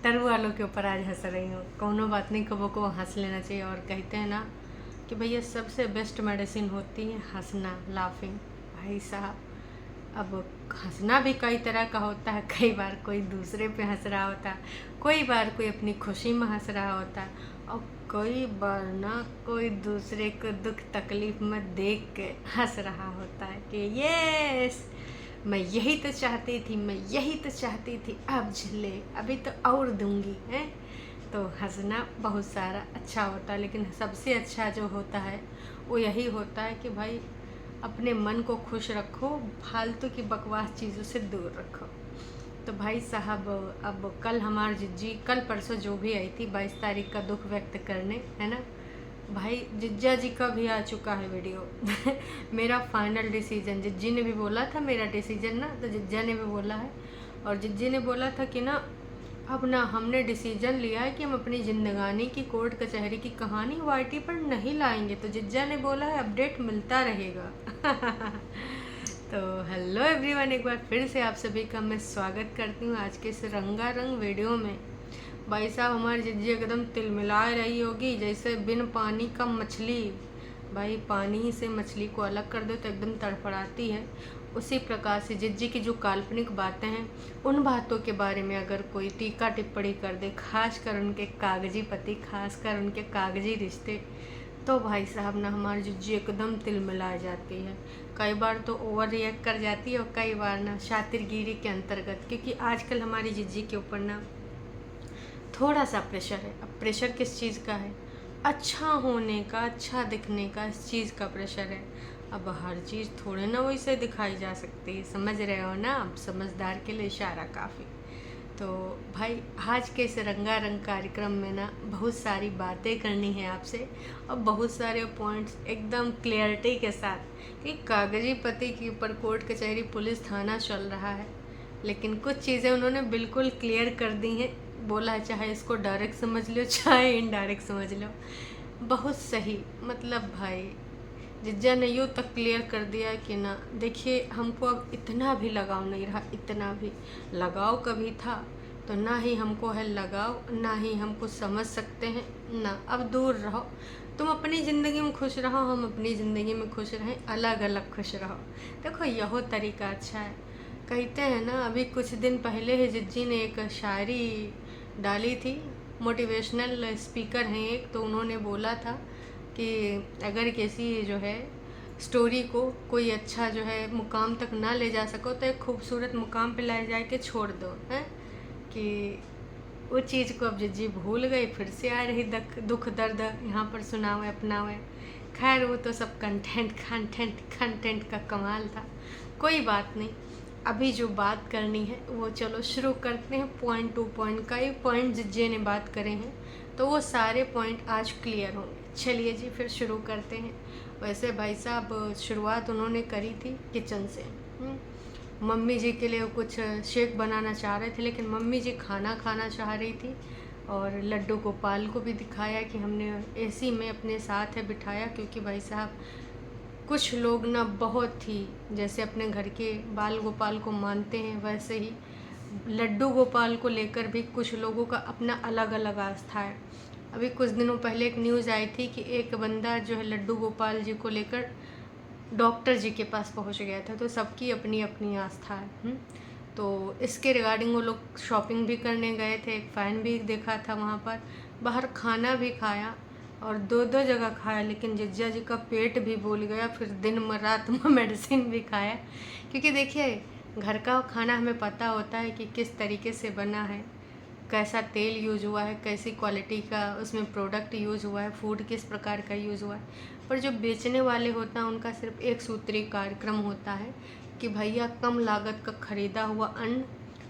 तरु वालों के ऊपर आज हंस रही हूँ। कौनो बात नहीं, कबो को हंस लेना चाहिए। और कहते हैं ना कि भैया सबसे बेस्ट मेडिसिन होती है हंसना, लाफिंग। भाई साहब, अब हंसना भी कई तरह का होता है। कई बार कोई दूसरे पे हंस रहा होता है, कोई बार कोई अपनी खुशी में हंस रहा होता है, और कई बार ना कोई दूसरे को दुख तकलीफ में देख के हंस रहा होता है कि यस, मैं यही तो चाहती थी, मैं यही तो चाहती थी, अब झूले अभी तो और दूंगी है। तो हंसना बहुत सारा अच्छा होता है, लेकिन सबसे अच्छा जो होता है वो यही होता है कि भाई अपने मन को खुश रखो, फालतू की बकवास चीज़ों से दूर रखो। तो भाई साहब, अब कल हमारी जिज्जी कल परसों जो भी आई थी 22 तारीख का दुख व्यक्त करने, है ना भाई, जिज्जा जी का भी आ चुका है वीडियो। मेरा फाइनल डिसीजन, जिज्जी ने भी बोला था मेरा डिसीजन ना, तो जिज्जा ने भी बोला है। और जिज्जी ने बोला था कि ना अब ना हमने डिसीजन लिया है कि हम अपनी जिंदगानी की कोर्ट कचहरी की कहानी वाईटी पर नहीं लाएंगे। तो जिज्जा ने बोला है अपडेट मिलता रहेगा। तो हेलो एवरीवन, एक बार फिर से आप सभी का मैं स्वागत करती हूँ आज के इस रंगारंग वीडियो में। भाई साहब, हमारी जिज्जी एकदम तिलमिला रही होगी जैसे बिन पानी का मछली। भाई पानी से मछली को अलग कर दो तो एकदम तड़फड़ाती है। उसी प्रकार से जिज्जी की जो काल्पनिक बातें हैं, उन बातों के बारे में अगर कोई टीका टिप्पणी कर दे, खासकर उनके कागजी पति, खासकर उनके कागजी रिश्ते, तो भाई साहब ना हमारी जिज्जी एकदम तिलमिला जाती है। कई बार तो ओवर रिएक्ट कर जाती है और कई बार ना शातिरगिरी के अंतर्गत, क्योंकि आजकल हमारी जिज्जी के ऊपर ना थोड़ा सा प्रेशर है। अब प्रेशर किस चीज़ का है? अच्छा होने का, अच्छा दिखने का, इस चीज़ का प्रेशर है। अब हर चीज़ थोड़े ना वैसे दिखाई जा सकती है, समझ रहे हो ना? अब समझदार के लिए इशारा काफ़ी। तो भाई आज के इस रंगारंग कार्यक्रम में ना बहुत सारी बातें करनी है आपसे, और बहुत सारे पॉइंट्स एकदम क्लियरिटी के साथ कि कागजी पति के ऊपर कोर्ट कचहरी पुलिस थाना चल रहा है, लेकिन कुछ चीज़ें उन्होंने बिल्कुल क्लियर कर दी हैं। बोला है चाहे इसको डायरेक्ट समझ लो चाहे इनडायरेक्ट समझ लो, बहुत सही। मतलब भाई जिज्जा ने यूँ तक क्लियर कर दिया कि ना देखिए, हमको अब इतना भी लगाव नहीं रहा, इतना भी लगाव कभी था तो ना ही हमको है लगाव, ना ही हमको समझ सकते हैं ना, अब दूर रहो। तुम अपनी ज़िंदगी में खुश रहो, हम अपनी ज़िंदगी में खुश रहें, अलग अलग खुश रहो। देखो यहो तरीका अच्छा है। कहते हैं ना, अभी कुछ दिन पहले ही जिज्जी ने एक शायरी डाली थी, मोटिवेशनल स्पीकर हैं एक, तो उन्होंने बोला था कि अगर किसी जो है स्टोरी को कोई अच्छा जो है मुकाम तक ना ले जा सको तो एक खूबसूरत मुकाम पे ले जा के छोड़ दो, है कि वो चीज़ को अब जिज्जी भूल गई, फिर से आ रही दुख दर्द यहाँ पर सुनावे अपनावे। खैर वो तो सब कंटेंट कंटेंट कंटेंट का कमाल था, कोई बात नहीं। अभी जो बात करनी है वो चलो शुरू करते हैं पॉइंट टू पॉइंट। कई पॉइंट जिज्जे ने बात करे हैं तो वो सारे पॉइंट आज क्लियर होंगे। चलिए जी फिर शुरू करते हैं। वैसे भाई साहब शुरुआत उन्होंने करी थी किचन से। मम्मी जी के लिए कुछ शेक बनाना चाह रहे थे, लेकिन मम्मी जी खाना खाना चाह रही थी। और लड्डू गोपाल को भी दिखाया कि हमने एसी में अपने साथ है बिठाया, क्योंकि भाई साहब कुछ लोग ना बहुत ही जैसे अपने घर के बाल गोपाल को मानते हैं, वैसे ही लड्डू गोपाल को लेकर भी कुछ लोगों का अपना अलग अलग आस्था है। अभी कुछ दिनों पहले एक न्यूज़ आई थी कि एक बंदा जो है लड्डू गोपाल जी को लेकर डॉक्टर जी के पास पहुंच गया था। तो सबकी अपनी अपनी आस्था है। तो इसके रिगार्डिंग वो लोग शॉपिंग भी करने गए थे, एक फ़ैन भी देखा था वहाँ पर, बाहर खाना भी खाया और दो दो जगह खाया, लेकिन जिज्जा जी का पेट भी भूल गया। फिर दिन में रात में मेडिसिन भी खाया, क्योंकि देखिए घर का खाना हमें पता होता है कि किस तरीके से बना है, कैसा तेल यूज हुआ है, कैसी क्वालिटी का उसमें प्रोडक्ट यूज हुआ है, फूड किस प्रकार का यूज हुआ है। पर जो बेचने वाले होता हैं उनका सिर्फ एक सूत्री कार्यक्रम होता है कि भैया कम लागत का खरीदा हुआ अन्न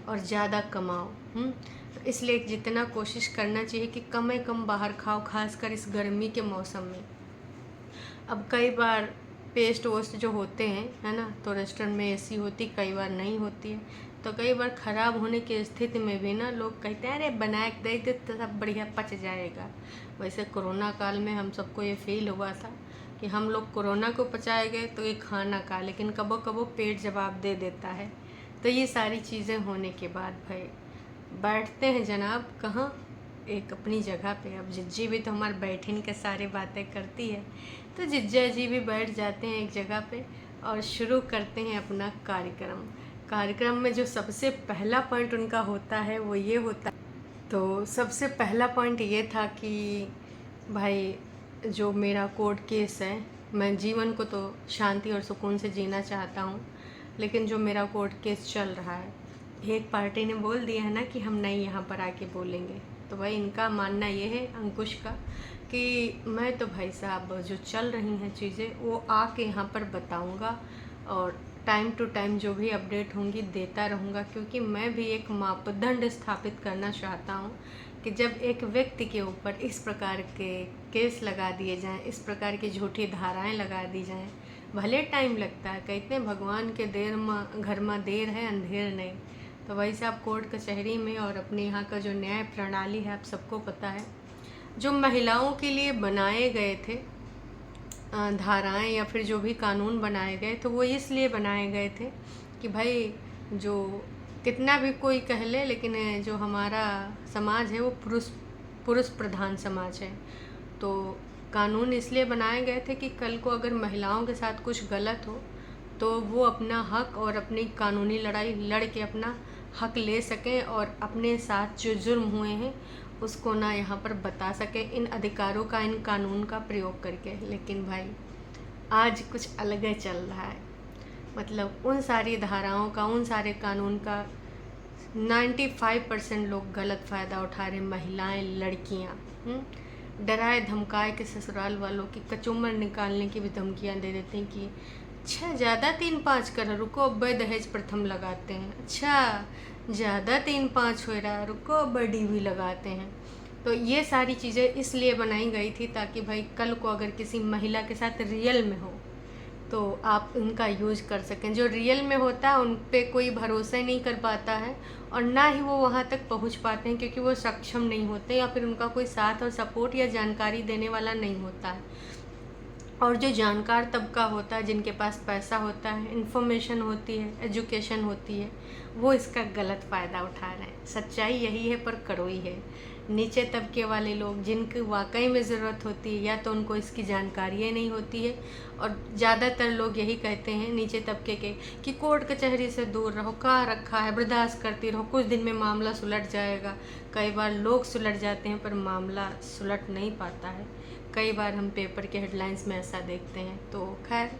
और ज़्यादा कमाओ। तो इसलिए जितना कोशिश करना चाहिए कि कम से कम बाहर खाओ, खासकर इस गर्मी के मौसम में। अब कई बार पेस्ट वोस्ट जो होते हैं, है ना, तो रेस्टोरेंट में एसी होती, कई बार नहीं होती है, तो कई बार ख़राब होने की स्थिति में भी ना लोग कहते हैं अरे बना के दे दे तो सब बढ़िया पच जाएगा। वैसे कोरोना काल में हम सबको ये फील हुआ था कि हम लोग कोरोना को पचाए गए तो ये खाना का, लेकिन कबो कबो पेट जवाब दे देता है। तो ये सारी चीज़ें होने के बाद भाई बैठते हैं जनाब कहाँ, एक अपनी जगह पे। अब जिज्जी भी तो हमारे बैठने के सारी बातें करती है, तो जिज्जा जी भी बैठ जाते हैं एक जगह पे और शुरू करते हैं अपना कार्यक्रम में जो सबसे पहला पॉइंट उनका होता है वो ये होता है। तो सबसे पहला पॉइंट ये था कि भाई जो मेरा कोर्ट केस है, मैं जीवन को तो शांति और सुकून से जीना चाहता हूँ, लेकिन जो मेरा कोर्ट केस चल रहा है, एक पार्टी ने बोल दिया है ना कि हम नहीं यहाँ पर आके बोलेंगे। तो भाई इनका मानना ये है, अंकुश का, कि मैं तो भाई साहब जो चल रही हैं चीज़ें वो आके यहाँ पर बताऊँगा और टाइम टू टाइम जो भी अपडेट होंगी देता रहूँगा, क्योंकि मैं भी एक मापदंड स्थापित करना चाहता हूँ कि जब एक व्यक्ति के ऊपर इस प्रकार के केस लगा दिए जाएं, इस प्रकार की झूठी धाराएं लगा दी जाएं, भले टाइम लगता है, कहते हैं भगवान के घर में देर है अंधेर नहीं। तो वही साहब कोर्ट कचहरी में और अपने यहाँ का जो न्याय प्रणाली है आप सबको पता है, जो महिलाओं के लिए बनाए गए थे धाराएं या फिर जो भी कानून बनाए गए, तो वो इसलिए बनाए गए थे कि भाई जो कितना भी कोई कह ले, लेकिन जो हमारा समाज है वो पुरुष प्रधान समाज है। तो कानून इसलिए बनाए गए थे कि कल को अगर महिलाओं के साथ कुछ गलत हो तो वो अपना हक और अपनी कानूनी लड़ाई लड़ के अपना हक ले सकें और अपने साथ जो जुर्म हुए हैं उसको ना यहाँ पर बता सकें, इन अधिकारों का, इन कानून का प्रयोग करके। लेकिन भाई आज कुछ अलग ही चल रहा है, मतलब उन सारी धाराओं का, उन सारे कानून का 95% लोग गलत फ़ायदा उठा रहे। महिलाएं, लड़कियां डराए धमकाए के ससुराल वालों की कचूमर निकालने की भी धमकियां दे देते हैं कि अच्छा ज़्यादा 3-5 कर, रुको अब दहेज प्रथम लगाते हैं, अच्छा ज़्यादा 3-5 हो रहा, रुको अब DV लगाते हैं। तो ये सारी चीज़ें इसलिए बनाई गई थी ताकि भाई कल को अगर किसी महिला के साथ रियल में हो तो आप उनका यूज़ कर सकें। जो रियल में होता है उन पे कोई भरोसा ही नहीं कर पाता है और ना ही वो वहाँ तक पहुँच पाते हैं, क्योंकि वो सक्षम नहीं होते या फिर उनका कोई साथ और सपोर्ट या जानकारी देने वाला नहीं होता है। और जो जानकार तबका होता है, जिनके पास पैसा होता है, इन्फॉर्मेशन होती है, एजुकेशन होती है, वो इसका गलत फ़ायदा उठा रहे हैं। सच्चाई यही है पर कड़वी है। नीचे तबके वाले लोग जिनकी वाकई में ज़रूरत होती है या तो उनको इसकी जानकारी नहीं होती है, और ज़्यादातर लोग यही कहते हैं नीचे तबके के कि कोर्ट कचहरी से दूर रहो, कहाँ रखा है, बर्दाश्त करती रहो, कुछ दिन में मामला सुलट जाएगा। कई बार लोग सुलट जाते हैं पर मामला सुलट नहीं पाता है। कई बार हम पेपर के हेडलाइंस में ऐसा देखते हैं। तो खैर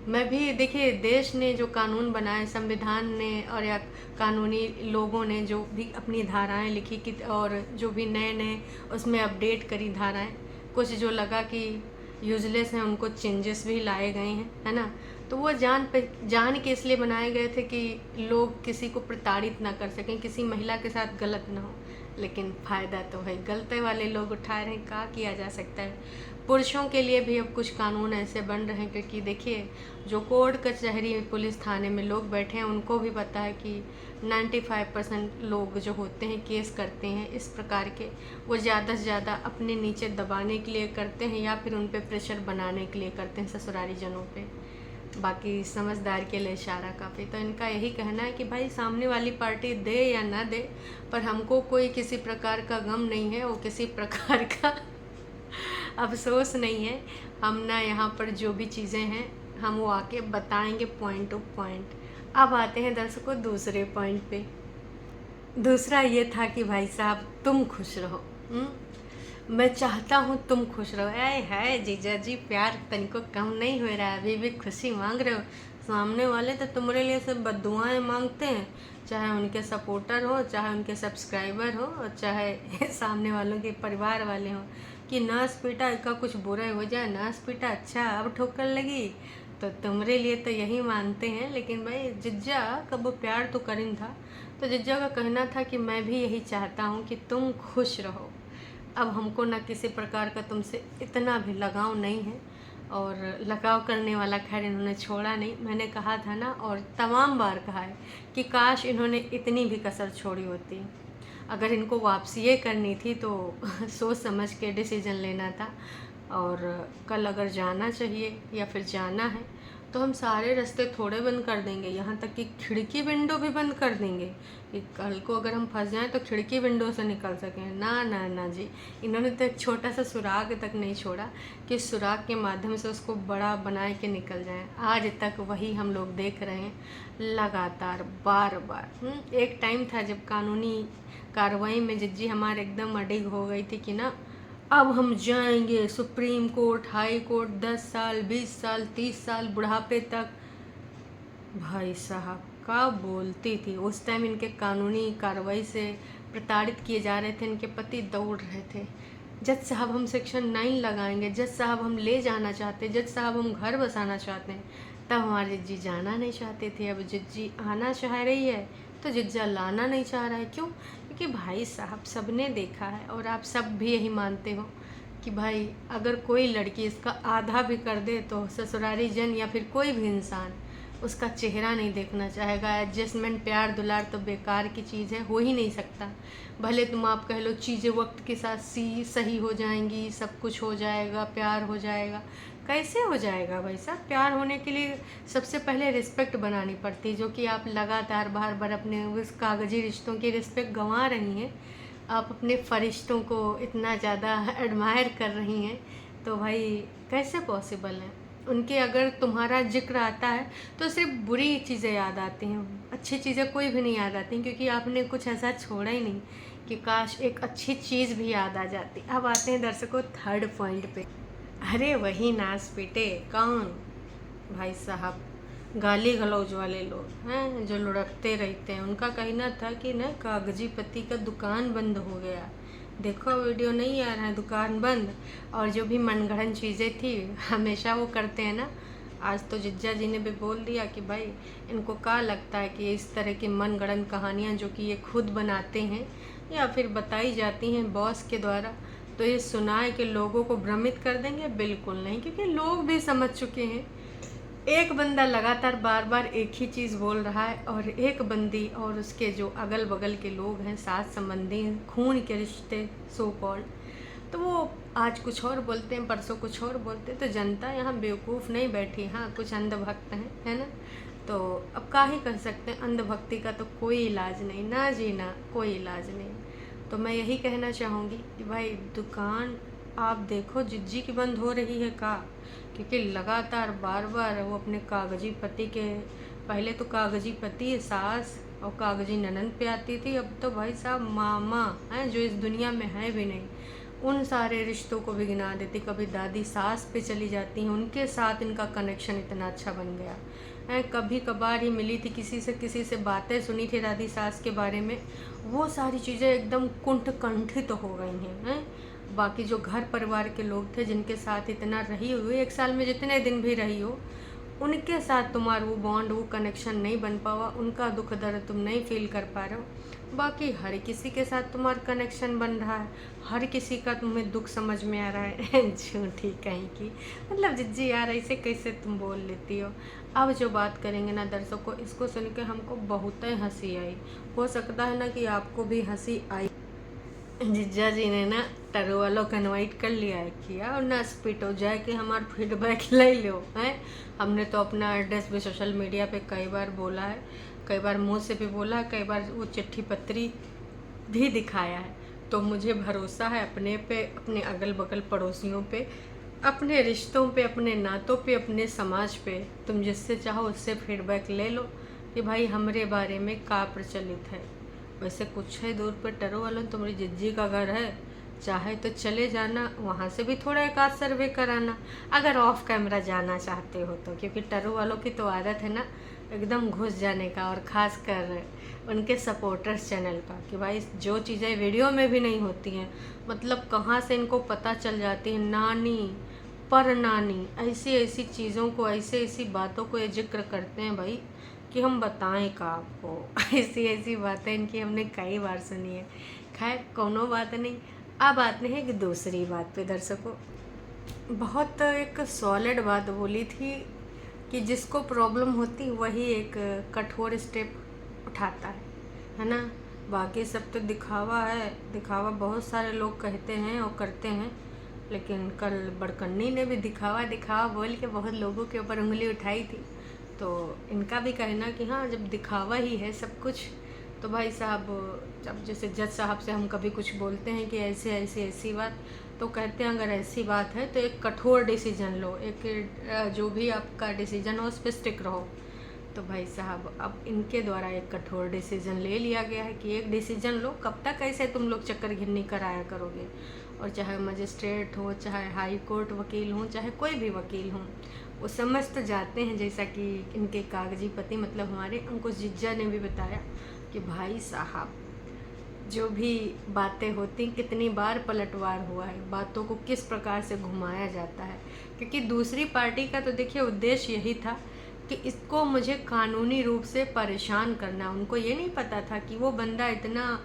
मैं भी, देखिए, देश ने जो कानून बनाए, संविधान ने और या कानूनी लोगों ने जो भी अपनी धाराएं लिखी कि और जो भी नए नए उसमें अपडेट करी धाराएं, कुछ जो लगा कि यूजलेस हैं उनको चेंजेस भी लाए गए हैं, है ना। तो वो जान के इसलिए बनाए गए थे कि लोग किसी को प्रताड़ित ना कर सकें, किसी महिला के साथ गलत ना हो। लेकिन फ़ायदा तो है गलते वाले लोग उठा रहे हैं, क्या किया जा सकता है। पुरुषों के लिए भी अब कुछ कानून ऐसे बन रहे हैं, क्योंकि देखिए जो कोर्ट कचहरी पुलिस थाने में लोग बैठे हैं उनको भी पता है कि 95% लोग जो होते हैं केस करते हैं इस प्रकार के, वो ज़्यादा से ज़्यादा अपने नीचे दबाने के लिए करते हैं या फिर उन पे प्रेशर बनाने के लिए करते हैं ससुराली जनों पे। बाकी समझदार के लिए इशारा काफ़ी। तो इनका यही कहना है कि भाई सामने वाली पार्टी दे या ना दे, पर हमको कोई किसी प्रकार का गम नहीं है और किसी प्रकार का अफसोस नहीं है। हम ना यहाँ पर जो भी चीज़ें हैं हम वो आके बताएंगे पॉइंट टू पॉइंट। अब आते हैं दर्शकों दूसरे पॉइंट पे। दूसरा ये था कि भाई साहब तुम खुश रहो। मैं चाहता हूँ तुम खुश रहो। है जीजा जी, प्यार तनिको कम नहीं हो रहा है, अभी भी खुशी मांग रहे हो। सामने वाले तो तुम्हारे लिए सब बद्दुआएं मांगते हैं, चाहे उनके सपोर्टर हो, चाहे उनके सब्सक्राइबर हो, और चाहे सामने वालों के परिवार वाले हों, कि नाश पीटा का कुछ बुरा हो जाए, नाश पीटा अच्छा अब ठोकर लगी, तो तुम्हारे लिए तो यही मानते हैं। लेकिन भाई जिज्जा कब वो प्यार तो करीन था, तो जिज्जा का कहना था कि मैं भी यही चाहता हूँ कि तुम खुश रहो। अब हमको ना किसी प्रकार का तुमसे इतना भी लगाव नहीं है, और लगाव करने वाला खैर इन्होंने छोड़ा नहीं। मैंने कहा था ना, और तमाम बार कहा है कि काश इन्होंने इतनी भी कसर छोड़ी होती। अगर इनको वापसी करनी थी तो सोच समझ के डिसीजन लेना था, और कल अगर जाना चाहिए या फिर जाना है तो हम सारे रास्ते थोड़े बंद कर देंगे, यहाँ तक कि खिड़की विंडो भी बंद कर देंगे कि कल को अगर हम फंस जाएं तो खिड़की विंडो से निकल सकें। ना ना ना जी, इन्होंने तो एक छोटा सा सुराग तक नहीं छोड़ा कि सुराग के माध्यम से उसको बड़ा बनाए के निकल जाएं। आज तक वही हम लोग देख रहे हैं लगातार, बार बार। एक टाइम था जब कानूनी कार्रवाई में जिज्जी हमारे एकदम अडिग हो गई थी कि ना अब हम जाएंगे सुप्रीम कोर्ट, हाई कोर्ट, 10 साल, 20 साल, 30 साल, बुढ़ापे तक। भाई साहब का बोलती थी। उस टाइम इनके कानूनी कार्रवाई से प्रताड़ित किए जा रहे थे, इनके पति दौड़ रहे थे, जज साहब हम सेक्शन 9 लगाएंगे, जज साहब हम ले जाना चाहते, जज साहब हम घर बसाना चाहते हैं। तब हमारे जिज्जी जाना नहीं चाहते थे। अब जिज्जी आना चाह रही है तो जिज्जा लाना नहीं चाह रहा है। क्यों? क्योंकि भाई साहब सबने देखा है और आप सब भी यही मानते हो कि भाई अगर कोई लड़की इसका आधा भी कर दे तो ससुरारी जन या फिर कोई भी इंसान उसका चेहरा नहीं देखना चाहेगा। एडजस्टमेंट, प्यार दुलार तो बेकार की चीज़ है, हो ही नहीं सकता। भले तुम आप कह लो चीज़ें वक्त के साथ सही हो जाएंगी, सब कुछ हो जाएगा, प्यार हो जाएगा, कैसे हो जाएगा भाई साहब? प्यार होने के लिए सबसे पहले रिस्पेक्ट बनानी पड़ती है, जो कि आप लगातार बार बार अपने उस कागजी रिश्तों की रिस्पेक्ट गंवा रही हैं। आप अपने फरिश्तों को इतना ज़्यादा एडमायर कर रही हैं, तो भाई कैसे पॉसिबल है? उनके अगर तुम्हारा जिक्र आता है तो सिर्फ बुरी चीज़ें याद आती हैं, अच्छी चीज़ें कोई भी नहीं याद आती, क्योंकि आपने कुछ ऐसा छोड़ा ही नहीं कि काश एक अच्छी चीज़ भी याद आ जाती। अब आते हैं दर्शकों थर्ड पॉइंट पे। अरे वही नाच पीटे कौन? भाई साहब गाली गलौज वाले लोग हैं जो लुढ़कते रहते हैं। उनका कहना था कि न कागजी पत्ती का दुकान बंद हो गया। देखो वीडियो नहीं आ रहा है, दुकान बंद। और जो भी मनगढ़ंत चीज़ें थी हमेशा वो करते हैं ना, आज तो जिज्जा जी ने भी बोल दिया कि भाई इनको क्या लगता है कि इस तरह की मनगढ़ंत कहानियाँ जो कि ये खुद बनाते हैं या फिर बताई जाती हैं बॉस के द्वारा, तो ये सुनाए कि लोगों को भ्रमित कर देंगे? बिल्कुल नहीं, क्योंकि लोग भी समझ चुके हैं। एक बंदा लगातार बार बार एक ही चीज़ बोल रहा है और एक बंदी और उसके जो अगल बगल के लोग हैं, साथ संबंधी, खून के रिश्ते सो कॉल्ड, तो वो आज कुछ और बोलते हैं, परसों कुछ और बोलते हैं। तो जनता यहाँ बेवकूफ़ नहीं बैठी, हाँ कुछ अंधभक्त हैं, है ना। तो अब क्या ही कर सकते हैं, अंधभक्ति का तो कोई इलाज नहीं, ना जी ना, कोई इलाज नहीं। तो मैं यही कहना चाहूँगी कि भाई दुकान आप देखो जिज्जी की बंद हो रही है का, क्योंकि लगातार बार बार वो अपने कागजी पति के, पहले तो कागजी पति सास और कागजी ननंद पे आती थी, अब तो भाई साहब मामा हैं जो इस दुनिया में है भी नहीं, उन सारे रिश्तों को भी गिना देती। कभी दादी सास पे चली जाती हैं, उनके साथ इनका कनेक्शन इतना अच्छा बन गया है। कभी कभार ही मिली थी किसी से बातें सुनी थी दादी सास के बारे में, वो सारी चीज़ें एकदम कुंठित तो हो गई हैं। बाकी जो घर परिवार के लोग थे जिनके साथ इतना रही हुई, एक साल में जितने दिन भी रही हो, उनके साथ तुम्हारा वो बॉन्ड, वो कनेक्शन नहीं बन पावा, उनका दुख दर्द तुम नहीं फील कर पा रहे हो। बाकी हर किसी के साथ तुम्हारा कनेक्शन बन रहा है, हर किसी का तुम्हें दुख समझ में आ रहा है। झूठी कहीं की, मतलब जिज्जी यार ऐसे कैसे तुम बोल लेती हो। अब जो बात करेंगे ना दर्शकों, इसको सुन के हमको बहुत ही हंसी आई, हो सकता है ना कि आपको भी हंसी आई। जिज्जा जी ने ना टरू वालों को इन्वाइट कर लिया है किया और ना स्पीटो जाए कि हमारा फीडबैक ले लो हैं। हमने तो अपना एड्रेस भी सोशल मीडिया पे कई बार बोला है, कई बार मुंह से भी बोला है, कई बार वो चिट्ठी पत्री भी दिखाया है। तो मुझे भरोसा है अपने पे, अपने अगल बगल पड़ोसियों पे, अपने रिश्तों पे, अपने नातों पे, अपने समाज पे। तुम जिससे चाहो उससे फीडबैक ले लो कि भाई हमारे बारे में क्या प्रचलित है। वैसे कुछ है दूर पर टरो वालों तुम्हारी जिज्जी का घर है, चाहे तो चले जाना, वहाँ से भी थोड़ा एक आध सर्वे कराना अगर ऑफ कैमरा जाना चाहते हो तो, क्योंकि टरो वालों की तो आदत है ना एकदम घुस जाने का, और ख़ास कर उनके सपोर्टर्स चैनल का, कि भाई जो चीज़ें वीडियो में भी नहीं होती हैं, मतलब कहाँ से इनको पता चल जाती है। नानी पर नानी ऐसी ऐसी चीज़ों को, ऐसी बातों को ये जिक्र करते हैं भाई कि हम बताएं का आपको। ऐसी ऐसी बातें इनकी हमने कई बार सुनी है। खैर कोनो बात नहीं, अब आते हैं कि दूसरी बात पे दर्शकों। बहुत एक सॉलिड बात बोली थी कि जिसको प्रॉब्लम होती वही एक कठोर स्टेप उठाता है ना। बाकी सब तो दिखावा है, दिखावा बहुत सारे लोग कहते हैं और करते हैं, लेकिन कल बड़कन्नी ने भी दिखावा दिखावा बोल के बहुत लोगों के ऊपर उंगली उठाई थी। तो इनका भी कहना कि हाँ, जब दिखावा ही है सब कुछ, तो भाई साहब जब जैसे जज साहब से हम कभी कुछ बोलते हैं कि ऐसे ऐसी ऐसी बात, तो कहते हैं अगर ऐसी बात है तो एक कठोर डिसीजन लो, एक जो भी आपका डिसीजन हो उस पर स्टिक रहो। तो भाई साहब अब इनके द्वारा एक कठोर डिसीजन ले लिया गया है कि एक डिसीजन लो, कब तक ऐसे तुम लोग चक्कर घिरनी कराया करोगे। और चाहे मजिस्ट्रेट हो, चाहे हाई कोर्ट वकील हों, चाहे कोई भी वकील हों, वो समझ तो जाते हैं। जैसा कि इनके कागजी पति मतलब हमारे अंकुश जिज्जा ने भी बताया कि भाई साहब जो भी बातें होती, कितनी बार पलटवार हुआ है, बातों को किस प्रकार से घुमाया जाता है। क्योंकि दूसरी पार्टी का तो देखिए उद्देश्य यही था कि इसको मुझे कानूनी रूप से परेशान करना। उनको ये नहीं पता था कि वो बंदा इतना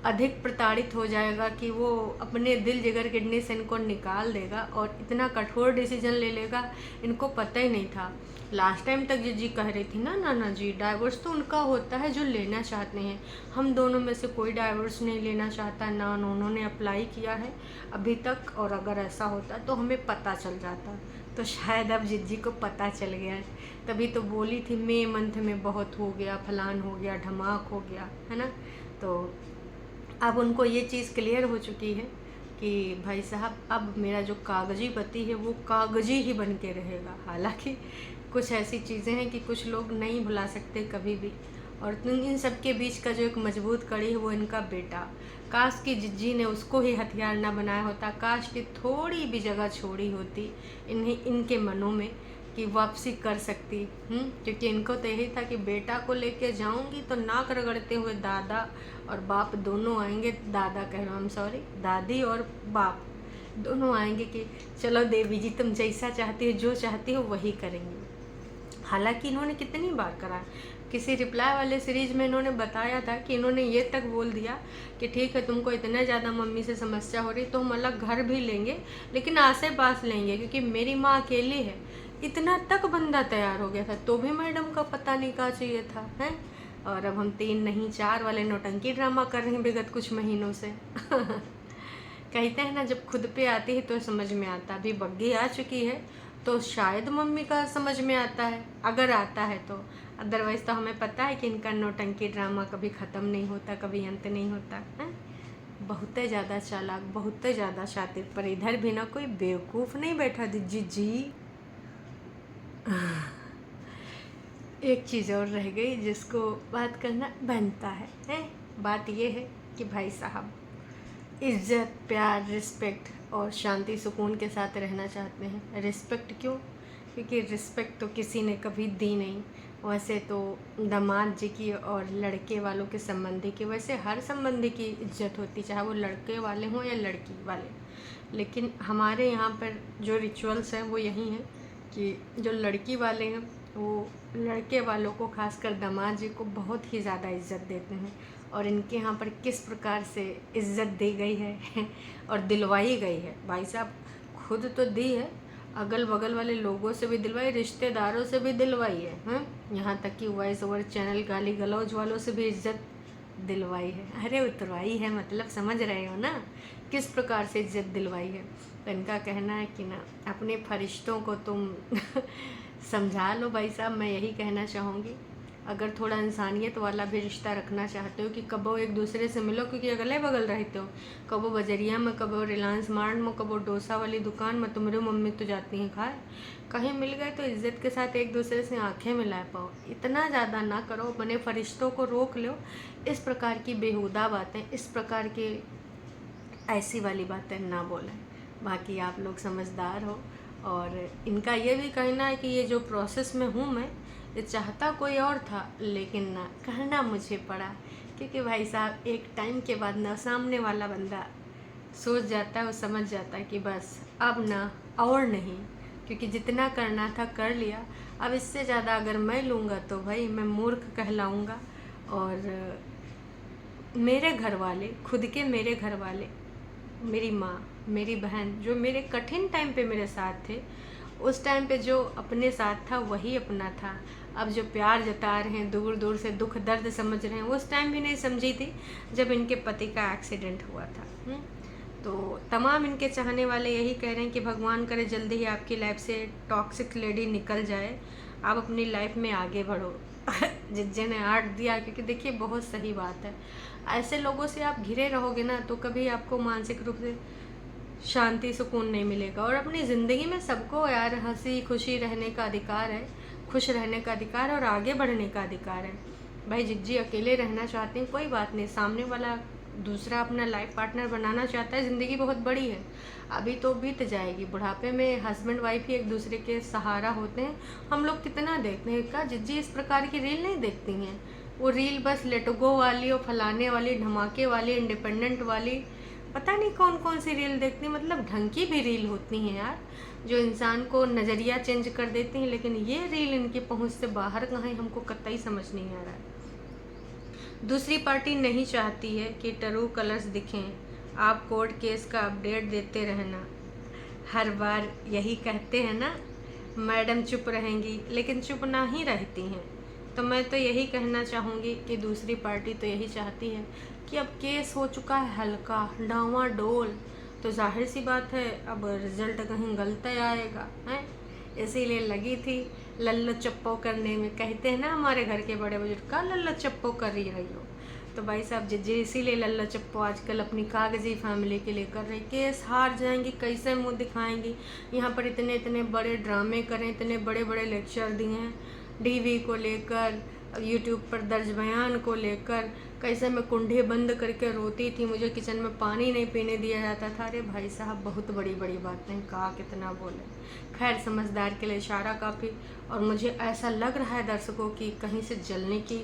अधिक प्रताड़ित हो जाएगा कि वो अपने दिल जिगर किडनी से इनको निकाल देगा और इतना कठोर डिसीजन ले लेगा, इनको पता ही नहीं था। लास्ट टाइम तक जी कह रही थी ना, नाना जी डाइवोर्स तो उनका होता है जो लेना चाहते हैं, हम दोनों में से कोई डाइवोर्स नहीं लेना चाहता, ना उन्होंने अप्लाई किया है अभी तक, और अगर ऐसा होता तो हमें पता चल जाता। तो शायद अब जिज्जी को पता चल गया है, तभी तो बोली थी मई मंथ में बहुत हो गया, फलान हो गया, धमाक हो गया, है ना। तो अब उनको ये चीज़ क्लियर हो चुकी है कि भाई साहब अब मेरा जो कागजी पति है वो कागजी ही बन के रहेगा। हालांकि कुछ ऐसी चीज़ें हैं कि कुछ लोग नहीं भुला सकते कभी भी, और इन सब के बीच का जो एक मजबूत कड़ी है वो इनका बेटा। काश की जिज्जी ने उसको ही हथियार ना बनाया होता, काश की थोड़ी भी जगह छोड़ी होती इनके मनों में कि वापसी कर सकती। क्योंकि इनको तो यही था कि बेटा को लेके जाऊंगी तो नाक रगड़ते हुए दादा और बाप दोनों आएंगे, दादा कह रहा हूँ सॉरी, दादी और बाप दोनों आएंगे कि चलो देवी जी तुम जैसा चाहती हो, जो चाहती हो वही करेंगे। हालांकि इन्होंने कितनी बार करा, किसी रिप्लाई वाले सीरीज में इन्होंने बताया था कि इन्होंने ये तक बोल दिया कि ठीक है तुमको इतना ज़्यादा मम्मी से समस्या हो रही तो हम अलग घर भी लेंगे, लेकिन आसे पास लेंगे क्योंकि मेरी माँ अकेली है। इतना तक बंदा तैयार हो गया था, तो भी मैडम का पता नहीं कहा चाहिए था, हैं। और अब हम 3 नहीं 4 वाले नौटंकी ड्रामा कर रहे हैं विगत कुछ महीनों से। कहते हैं ना जब खुद पे आती है तो समझ में आता। अभी बग्गी आ चुकी है तो शायद मम्मी का समझ में आता है, अगर आता है तो। अदरवाइज तो हमें पता है कि इनका नौटंकी ड्रामा कभी ख़त्म नहीं होता, कभी अंत नहीं होता है। बहुत ज़्यादा चालाक, बहुत ज़्यादा शातिर, पर इधर भी ना कोई बेवकूफ़ नहीं बैठा जी। एक चीज़ और रह गई जिसको बात करना बनता है? बात ये है कि भाई साहब इज्जत, प्यार, रिस्पेक्ट और शांति सुकून के साथ रहना चाहते हैं। रिस्पेक्ट क्यों? क्योंकि रिस्पेक्ट तो किसी ने कभी दी नहीं। वैसे तो दामाद जी की और लड़के वालों के संबंधी की, वैसे हर संबंधी की इज्जत होती, चाहे वो लड़के वाले हों या लड़की वाले। लेकिन हमारे यहाँ पर जो रिचुअल्स हैं वो यही हैं कि जो लड़की वाले हैं वो लड़के वालों को, खासकर दामाद जी को बहुत ही ज़्यादा इज्जत देते हैं। और इनके यहाँ पर किस प्रकार से इज्जत दी गई है और दिलवाई गई है, भाई साहब खुद तो दी है, अगल बगल वाले लोगों से भी दिलवाई, रिश्तेदारों से भी दिलवाई है, यहाँ तक कि वॉइस ओवर चैनल गाली गलौज वालों से भी इज्जत दिलवाई है। अरे उतरवाई है मतलब समझ रहे हो ना किस प्रकार से इज्जत दिलवाई है। तो इनका कहना है कि ना अपने फरिश्तों को तुम समझा लो भाई साहब। मैं यही कहना चाहूँगी, अगर थोड़ा इंसानियत वाला भी रिश्ता रखना चाहते हो कि कबो एक दूसरे से मिलो, क्योंकि अगले बगल रहते हो, कबो बजरिया में, कबो रिलायंस मार्ट में, कबो डोसा वाली दुकान में, तुम्हारी मम्मी तो जाती हैं खाए, कहीं मिल गए तो इज्जत के साथ एक दूसरे से आंखें मिला पाओ। इतना ज़्यादा ना करो, अपने फरिश्तों को रोक लो। इस प्रकार की बेहुदा बातें, इस प्रकार की ऐसी वाली बातें ना बोलें। बाकी आप लोग समझदार हो। और इनका ये भी कहना है कि ये जो प्रोसेस में हूँ मैं, ये चाहता कोई और था लेकिन ना कहना मुझे पड़ा, क्योंकि भाई साहब एक टाइम के बाद ना सामने वाला बंदा सोच जाता है, वो समझ जाता है कि बस अब ना और नहीं, क्योंकि जितना करना था कर लिया। अब इससे ज़्यादा अगर मैं लूँगा तो भाई मैं मूर्ख कहलाऊँगा। और मेरे घर वाले, खुद के मेरे घर वाले, मेरी माँ, मेरी बहन, जो मेरे कठिन टाइम पे मेरे साथ थे, उस टाइम पे जो अपने साथ था वही अपना था। अब जो प्यार जता रहे हैं, दूर दूर से दुख दर्द समझ रहे हैं, उस टाइम भी नहीं समझी थी जब इनके पति का एक्सीडेंट हुआ था। तो तमाम इनके चाहने वाले यही कह रहे हैं कि भगवान करे जल्दी ही आपकी लाइफ से टॉक्सिक लेडी निकल जाए, आप अपनी लाइफ में आगे बढ़ो। जिज्जे ने आर्ट दिया, क्योंकि देखिए बहुत सही बात है। ऐसे लोगों से आप घिरे रहोगे ना तो कभी आपको मानसिक रूप से शांति सुकून नहीं मिलेगा। और अपनी ज़िंदगी में सबको यार हंसी खुशी रहने का अधिकार है, खुश रहने का अधिकार है और आगे बढ़ने का अधिकार है। भाई जिज्जी अकेले रहना चाहते हैं, कोई बात नहीं, सामने वाला दूसरा अपना लाइफ पार्टनर बनाना चाहता है। ज़िंदगी बहुत बड़ी है, अभी तो बीत जाएगी। बुढ़ापे में हस्बैंड वाइफ ही एक दूसरे के सहारा होते हैं। हम लोग कितना देखते हैं, क्या जिज्जी इस प्रकार की रील नहीं देखती हैं? वो रील बस लेट गो वाली और फलाने वाली, धमाके वाली, इंडिपेंडेंट वाली, पता नहीं कौन कौन सी रील देखती हैं। मतलब ढंग की भी रील होती हैं यार, जो इंसान को नज़रिया चेंज कर देती हैं। लेकिन ये रील इनकी पहुंच से बाहर कहाँ है, हमको कतई समझ नहीं आ रहा है। दूसरी पार्टी नहीं चाहती है कि ट्रू कलर्स दिखें। आप कोर्ट केस का अपडेट देते रहना, हर बार यही कहते हैं ना मैडम चुप रहेंगी, लेकिन चुप ना ही रहती हैं। तो मैं तो यही कहना चाहूँगी कि दूसरी पार्टी तो यही चाहती है कि अब केस हो चुका है हल्का डावाडोल, तो जाहिर सी बात है अब रिजल्ट कहीं गलत आएगा है। इसीलिए लगी थी लल्लो चप्पो करने में। कहते हैं ना हमारे घर के बड़े बुजुर्ग, का लल्लो चप्पो कर रही हो। तो भाई साहब जिज्जी इसीलिए लल्लो चप्पो आजकल अपनी कागजी फैमिली के लिए कर रही। केस हार जाएंगी, कैसे मुंह दिखाएंगी? यहाँ पर इतने इतने बड़े ड्रामे करें, इतने बड़े बड़े लेक्चर दिए हैं डीवी को लेकर, यूट्यूब पर दर्ज बयान को लेकर, कैसे मैं कुंडे बंद करके रोती थी, मुझे किचन में पानी नहीं पीने दिया जाता था। अरे भाई साहब बहुत बड़ी बड़ी बातें, कहा कितना बोले। खैर समझदार के लिए इशारा काफ़ी। और मुझे ऐसा लग रहा है दर्शकों की कहीं से जलने की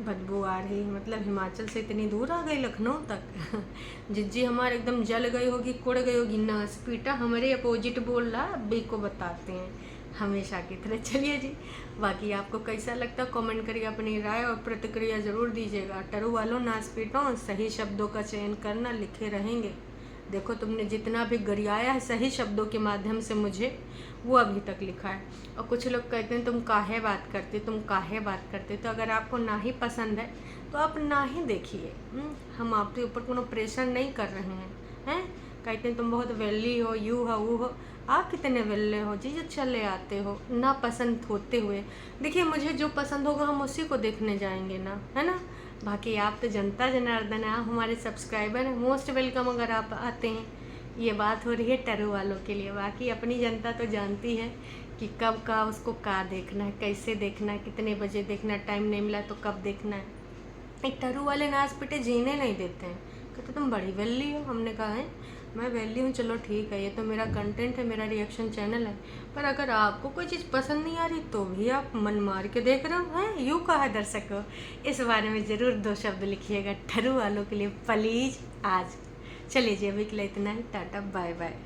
बदबू आ रही है। मतलब हिमाचल से इतनी दूर आ गई लखनऊ तक। जिज्जी हमारे एकदम जल गई होगी, कुड़ गई होगी। नासपीटा हमारे अपोजिट बोल रहा, अभी को बताते हैं हमेशा की तरह। चलिए जी, बाकी आपको कैसा लगता कमेंट करिए, अपनी राय और प्रतिक्रिया ज़रूर दीजिएगा। टरू वालों नासपीटों, सही शब्दों का चयन करना, लिखे रहेंगे। देखो तुमने जितना भी गरियाया है सही शब्दों के माध्यम से मुझे, वो अभी तक लिखा है। और कुछ लोग कहते हैं तुम काहे बात करते, तुम काहे बात करते। तो अगर आपको ना ही पसंद है तो आप ना ही देखिए। हम आपके ऊपर कोनो प्रेशर नहीं कर रहे हैं। कहते हैं तुम बहुत वेली हो, यू हो, वो हो। आप कितने वेले हो जी जो चले आते हो ना पसंद होते हुए। देखिए मुझे जो पसंद होगा हम उसी को देखने जाएंगे ना, है ना। बाकी आप तो जनता जनार्दन है, आप हमारे सब्सक्राइबर हैं, मोस्ट वेलकम अगर आप आते हैं। ये बात हो रही है टरू वालों के लिए। बाकी अपनी जनता तो जानती है कि कब का उसको का देखना है, कैसे देखना है, कितने बजे देखना है, टाइम नहीं मिला तो कब देखना है। एक टरू वाले नाच पिटे जीने नहीं देते हैं, कहते तुम बड़ी वेली हो। हमने कहा है मैं वेली हूँ, चलो ठीक है, ये तो मेरा कंटेंट है, मेरा रिएक्शन चैनल है। पर अगर आपको कोई चीज़ पसंद नहीं आ रही तो भी आप मन मार के देख रहे हो, हैं यूँ कहा दर्शक हो। इस बारे में ज़रूर 2 शब्द लिखिएगा टरू वालों के लिए प्लीज़ आज। चलिए जी अभी के लिए इतना ही, टाटा बाय बाय।